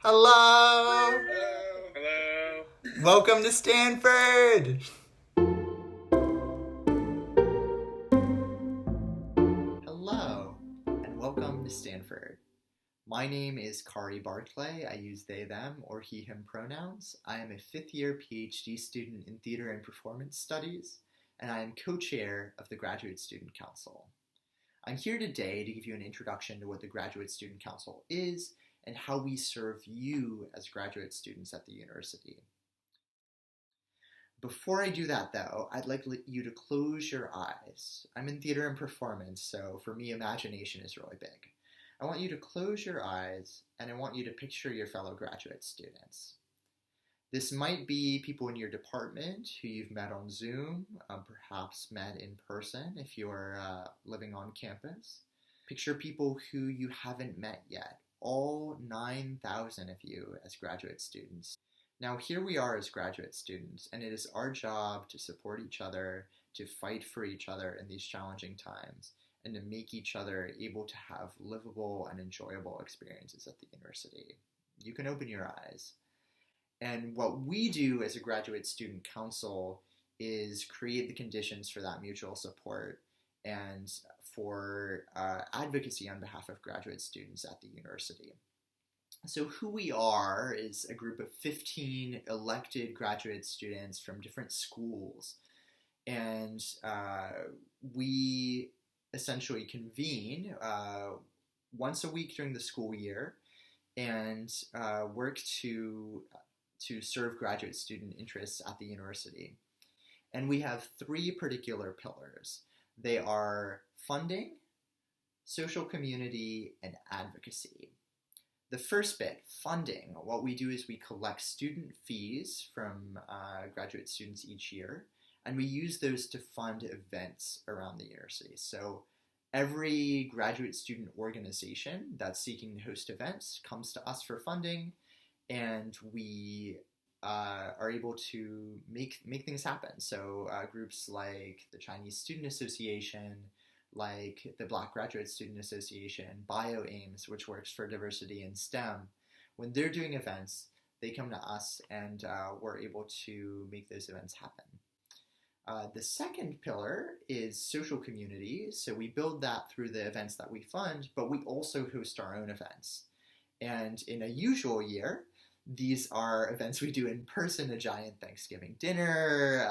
Hello! Hello. Welcome to Stanford! Hello, and welcome to Stanford. My name is Kari Barclay. I use they, them, or he, him pronouns. I am a fifth-year PhD student in Theater and Performance Studies, and I am co-chair of the Graduate Student Council. I'm here today to give you an introduction to what the Graduate Student Council is and how we serve you as graduate students at the university. Before I do that, though, I'd like you to close your eyes. I'm in theater and performance, so for me, imagination is really big. I want you to close your eyes, and I want you to picture your fellow graduate students. This might be people in your department who you've met on Zoom, perhaps met in person if you're living on campus. Picture people who you haven't met yet, all 9,000 of you as graduate students. Now, here we are as graduate students, and it is our job to support each other, to fight for each other in these challenging times, and to make each other able to have livable and enjoyable experiences at the university. You can open your eyes. And what we do as a graduate student council is create the conditions for that mutual support and for advocacy on behalf of graduate students at the university. So who we are is a group of 15 elected graduate students from different schools. And we essentially convene once a week during the school year and work to serve graduate student interests at the university. And we have three particular pillars. They are funding, social community, and advocacy. The first bit, funding, what we do is we collect student fees from graduate students each year, and we use those to fund events around the university. So every graduate student organization that's seeking to host events comes to us for funding, and we are able to make things happen. So groups like the Chinese Student Association, like the Black Graduate Student Association, BioAIMS, which works for diversity in STEM, when they're doing events, they come to us and we're able to make those events happen. The second pillar is social community. So we build that through the events that we fund, but we also host our own events. And in a usual year, these are events we do in person, a giant Thanksgiving dinner,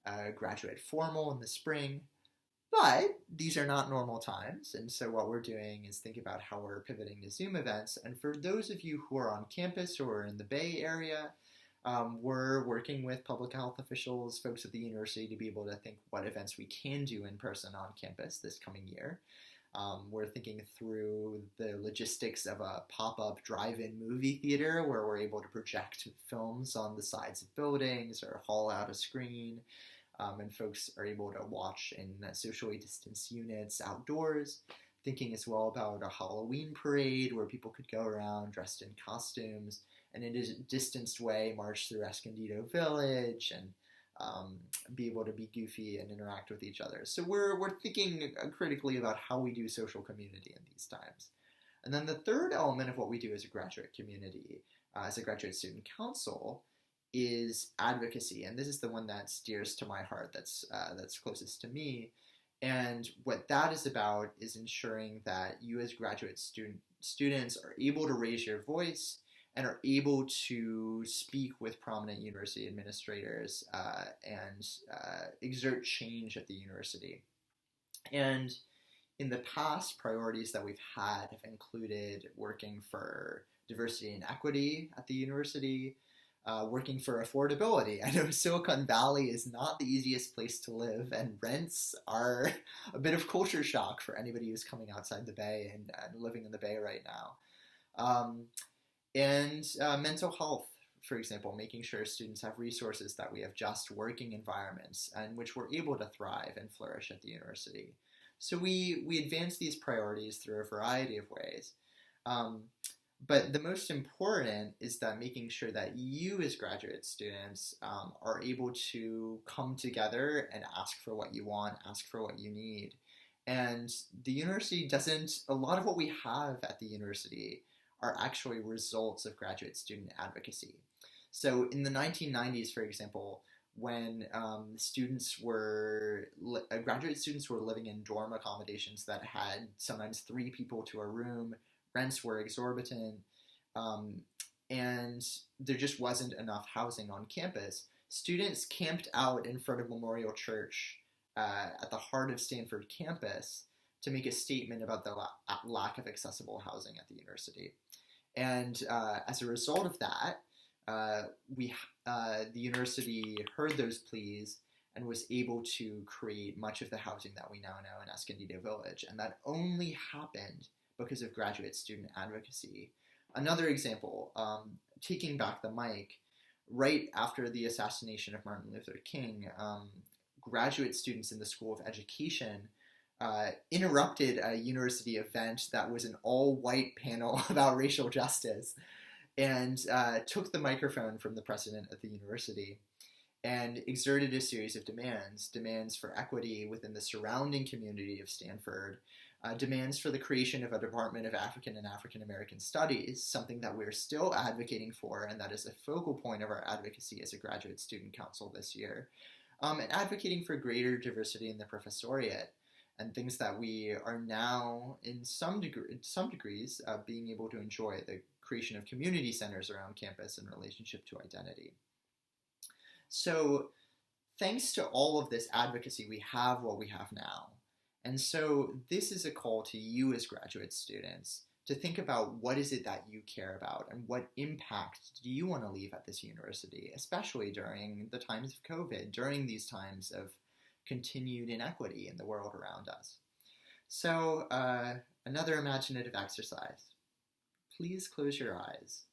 a graduate formal in the spring. But these are not normal times, and so what we're doing is think about how we're pivoting to Zoom events. And for those of you who are on campus or in the Bay Area, we're working with public health officials, folks at the university, to be able to think what events we can do in person on campus this coming year. We're thinking through the logistics of a pop-up drive-in movie theater where we're able to project films on the sides of buildings or haul out a screen. And folks are able to watch in socially distanced units outdoors, thinking as well about a Halloween parade where people could go around dressed in costumes and in a distanced way march through Escondido Village and be able to be goofy and interact with each other. So we're thinking critically about how we do social community in these times. And then the third element of what we do as a graduate community, as a graduate student council, is advocacy, and this is the one that steers to my heart, that's closest to me. And what that is about is ensuring that you as graduate students are able to raise your voice and are able to speak with prominent university administrators and exert change at the university. And in the past, priorities that we've had have included working for diversity and equity at the university, working for affordability. I know Silicon Valley is not the easiest place to live, and rents are a bit of culture shock for anybody who's coming outside the Bay and living in the Bay right now. And mental health, for example, making sure students have resources, that we have just working environments in which we're able to thrive and flourish at the university. So we advance these priorities through a variety of ways. But the most important is that making sure that you as graduate students are able to come together and ask for what you want, ask for what you need. And the university doesn't, a lot of what we have at the university are actually results of graduate student advocacy. So in the 1990s, for example, when graduate students were living in dorm accommodations that had sometimes 3 people to a room, rents were exorbitant, and there just wasn't enough housing on campus. Students camped out in front of Memorial Church at the heart of Stanford campus to make a statement about the lack of accessible housing at the university. And as a result of that, the university heard those pleas and was able to create much of the housing that we now know in Escondido Village. And that only happened because of graduate student advocacy. Another example, taking back the mic, right after the assassination of Martin Luther King, graduate students in the School of Education interrupted a university event that was an all-white panel about racial justice and took the microphone from the president of the university and exerted a series of demands for equity within the surrounding community of Stanford, demands for the creation of a Department of African and African American Studies, something that we're still advocating for, and that is a focal point of our advocacy as a graduate student council this year, and advocating for greater diversity in the professoriate, and things that we are now, in some degrees, being able to enjoy, the creation of community centers around campus in relationship to identity. So thanks to all of this advocacy, we have what we have now. And so this is a call to you as graduate students to think about what is it that you care about and what impact do you want to leave at this university, especially during the times of COVID, during these times of continued inequity in the world around us. So another imaginative exercise. Please close your eyes.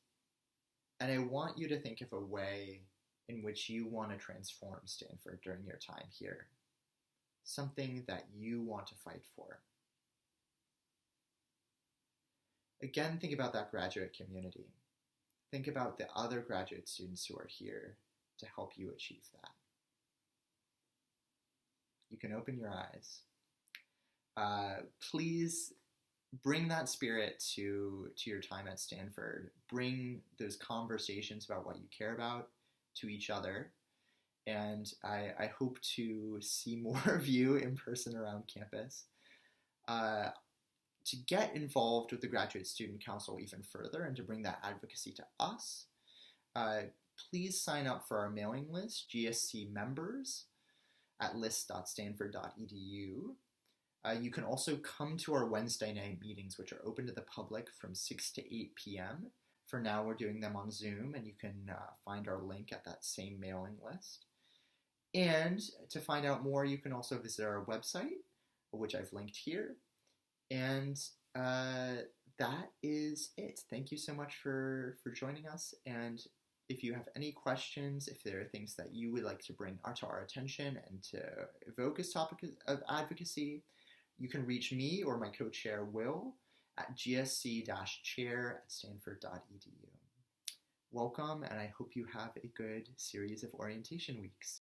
And I want you to think of a way in which you want to transform Stanford during your time here. Something that you want to fight for. Again, think about that graduate community. Think about the other graduate students who are here to help you achieve that. You can open your eyes. Please bring that spirit to your time at Stanford. Bring those conversations about what you care about to each other. And I hope to see more of you in person around campus. To get involved with the Graduate Student Council even further and to bring that advocacy to us, please sign up for our mailing list, GSC members, at list.stanford.edu. You can also come to our Wednesday night meetings, which are open to the public from 6 to 8 p.m. For now, we're doing them on Zoom, and you can find our link at that same mailing list. And to find out more, you can also visit our website, which I've linked here. And that is it. Thank you so much for joining us. And if you have any questions, if there are things that you would like to bring to our attention and to evoke as topic of advocacy, you can reach me or my co-chair, Will, at gsc-chair@stanford.edu. Welcome, and I hope you have a good series of orientation weeks.